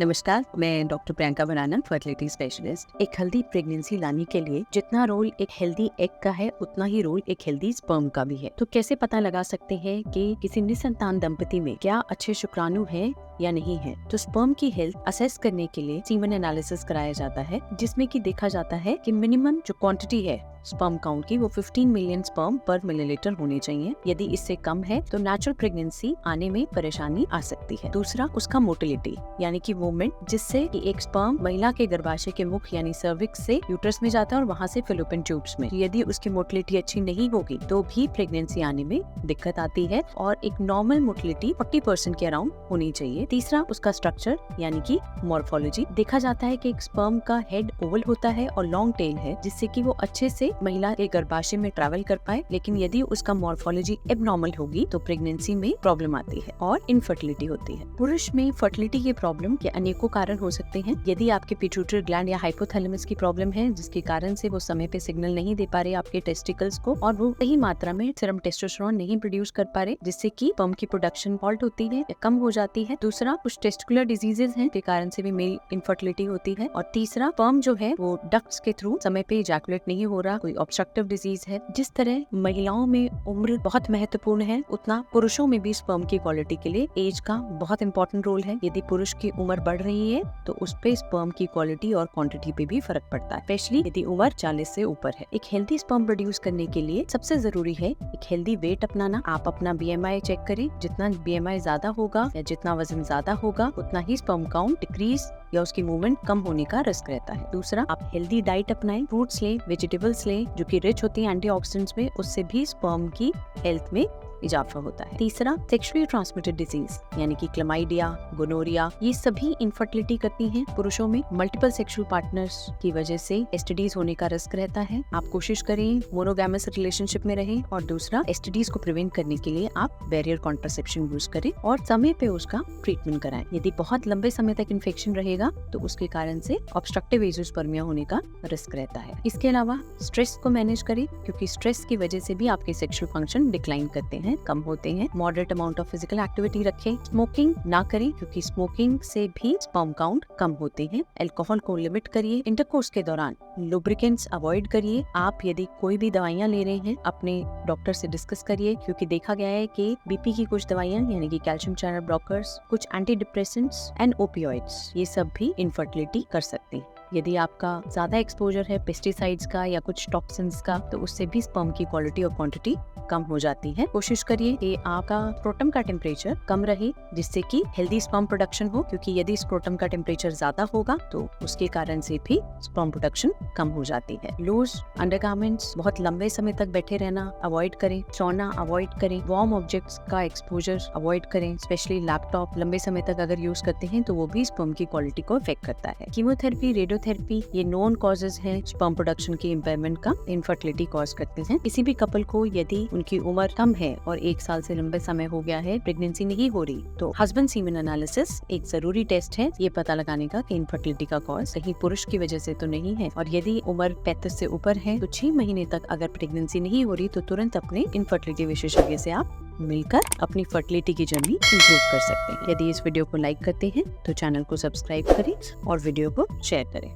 नमस्कार, मैं डॉक्टर प्रियंका बनाना, fertility specialist. एक हेल्दी प्रेगनेंसी लाने के लिए जितना रोल एक हेल्दी एग का है, उतना ही रोल एक हेल्दी स्पर्म का भी है। तो कैसे पता लगा सकते हैं कि किसी निसंतान दंपति में क्या अच्छे शुक्राणु हैं या नहीं है? तो स्पर्म की हेल्थ असेस करने के लिए सीमन एनालिसिस कराया जाता है, जिसमें कि देखा जाता है कि मिनिमम जो क्वांटिटी है स्पर्म काउंट की, वो 15 मिलियन स्पर्म पर मिलीलीटर होने चाहिए। यदि इससे कम है तो नेचुरल प्रेगनेंसी आने में परेशानी आ सकती है। दूसरा, उसका मोटिलिटी यानी कि मूवमेंट, जिससे कि एक स्पर्म महिला के गर्भाशय के मुख यानी सर्विक्स से यूट्रस में जाता है और वहाँ से फेलोपियन ट्यूब्स में। यदि उसकी मोटिलिटी अच्छी नहीं होगी तो भी प्रेगनेंसी आने में दिक्कत आती है, और एक नॉर्मल मोटिलिटी 40% के अराउंड होनी चाहिए। तीसरा, उसका स्ट्रक्चर यानी कि मॉर्फोलॉजी। देखा जाता है कि एक स्पर्म का हेड ओवल होता है और लॉन्ग टेल है, जिससे कि वो अच्छे से महिला के गर्भाशय में ट्रैवल कर पाए। लेकिन यदि उसका मॉर्फोलॉजी एबनॉर्मल होगी तो प्रेगनेंसी में प्रॉब्लम आती है और इनफर्टिलिटी होती है। पुरुष में फर्टिलिटी के प्रॉब्लम के अनेकों कारण हो सकते हैं। यदि आपके पिट्यूटरी ग्लैंड या हाइपोथैलेमस की प्रॉब्लम है, जिसके कारण से वो समय पे सिग्नल नहीं दे पा रहे आपके टेस्टिकल्स को, और वो सही मात्रा में सीरम टेस्टोस्टेरोन नहीं प्रोड्यूस कर पा रहे, जिससे कि स्पर्म की प्रोडक्शन हॉल्ट होती है या कम हो जाती है। दूसरा, कुछ टेस्टिकुलर डिजीजेज हैं के कारण से भी मेल इनफर्टिलिटी होती है। और तीसरा, स्पर्म जो है वो डक्ट्स के थ्रू समय पे इजैकुलेट नहीं हो रहा, कोई ऑब्स्ट्रक्टिव डिजीज है। जिस तरह महिलाओं में उम्र बहुत महत्वपूर्ण है, उतना पुरुषों में भी स्पर्म की क्वालिटी के लिए एज का बहुत इंपॉर्टेंट रोल है। यदि पुरुष की उम्र बढ़ रही है तो उस पे स्पर्म की क्वालिटी और क्वांटिटी पे भी फर्क पड़ता है, स्पेशली यदि उम्र 40 से ऊपर है। एक हेल्दी स्पर्म प्रोड्यूस करने के लिए सबसे जरूरी है एक हेल्दी वेट अपनाना। आप अपना BMI चेक करें, जितना BMI ज्यादा होगा या जितना वजन ज्यादा होगा, उतना ही स्पर्म काउंट डिक्रीज या उसकी मूवमेंट कम होने का रिस्क रहता है। दूसरा, आप हेल्दी डाइट अपनाएं, फ्रूट्स लें, वेजिटेबल्स लें जो कि रिच होती हैं एंटीऑक्सीडेंट्स में, उससे भी स्पर्म की हेल्थ में इजाफा होता है। तीसरा, सेक्सुअली ट्रांसमिटेड डिजीज यानी कि क्लमाइडिया, गोनोरिया, ये सभी इनफर्टिलिटी करती हैं पुरुषों में। मल्टीपल सेक्सुअल पार्टनर्स की वजह से STDs होने का रिस्क रहता है। आप कोशिश करें मोनोगैमस रिलेशनशिप में रहें। और दूसरा, STDs को प्रिवेंट करने के लिए आप बैरियर कॉन्ट्रासेप्शन यूज करें और समय पे उसका ट्रीटमेंट कराएं। यदि बहुत लंबे समय तक इन्फेक्शन रहेगा तो उसके कारण से ऑब्स्ट्रक्टिव एजोस्पर्मिया होने का रिस्क रहता है। इसके अलावा स्ट्रेस को मैनेज करें, क्योंकि स्ट्रेस की वजह से भी आपके सेक्सुअल फंक्शन डिक्लाइन करते हैं, कम होते हैं। Moderate amount of physical activity रखें। स्मोकिंग ना करें, क्योंकि स्मोकिंग से भी स्पर्म काउंट कम होते हैं। अल्कोहल को लिमिट करिए। इंटरकोर्स के दौरान लुब्रिकेंट्स अवॉइड करिए। आप यदि कोई भी दवाइयां ले रहे हैं, अपने डॉक्टर से डिस्कस करिए, क्योंकि देखा गया है कि BP की कुछ दवाइयां यानी कि कैल्शियम चैनल ब्लॉकर्स, कुछ एंटी डिप्रेसेंट्स एंड ओपियोइड्स, ये सब भी इनफर्टिलिटी कर सकते हैं। यदि आपका ज्यादा एक्सपोजर है पेस्टिसाइड्स का या कुछ टॉक्सिन्स का, तो उससे भी स्पर्म की क्वालिटी और क्वांटिटी कम हो जाती है। कोशिश करिए कि आपका स्क्रोटम का टेम्परेचर कम रहे, जिससे कि हेल्दी स्पर्म प्रोडक्शन हो, क्योंकि यदि स्क्रोटम का टेम्परेचर ज्यादा होगा तो उसके कारण से भी स्पर्म प्रोडक्शन कम हो जाती है। लूज अंडरगारमेंट्स, बहुत लंबे समय तक बैठे रहना अवॉइड करें। सोना अवॉइड करें। वार्म ऑब्जेक्ट्स का एक्सपोजर अवॉइड करें, स्पेशली लैपटॉप लंबे समय तक अगर यूज करते हैं तो वो भी स्पर्म की क्वालिटी को इफेक्ट करता है। कीमोथेरेपी, रेडियोथेरेपी, ये नोन कॉजेज हैं स्पर्म प्रोडक्शन के इम्पेयरमेंट का, इनफर्टिलिटी कॉज करते हैं। किसी भी कपल को यदि उनकी उम्र कम है और 1 साल से लंबे समय हो गया है, प्रेगनेंसी नहीं हो रही, तो हस्बैंड सीमन एनालिसिस एक जरूरी टेस्ट है, ये पता लगाने का कि इनफर्टिलिटी का कॉज कहीं पुरुष की वजह से तो नहीं है। और यदि उम्र 35 से ऊपर है तो 6 महीने तक अगर प्रेगनेंसी नहीं हो रही तो तुरंत अपने इनफर्टिलिटी विशेषज्ञ से आप मिलकर अपनी फर्टिलिटी की जर्नी इंप्रूव कर सकते हैं। यदि इस वीडियो को लाइक करते हैं तो चैनल को सब्सक्राइब करें और वीडियो को शेयर करें।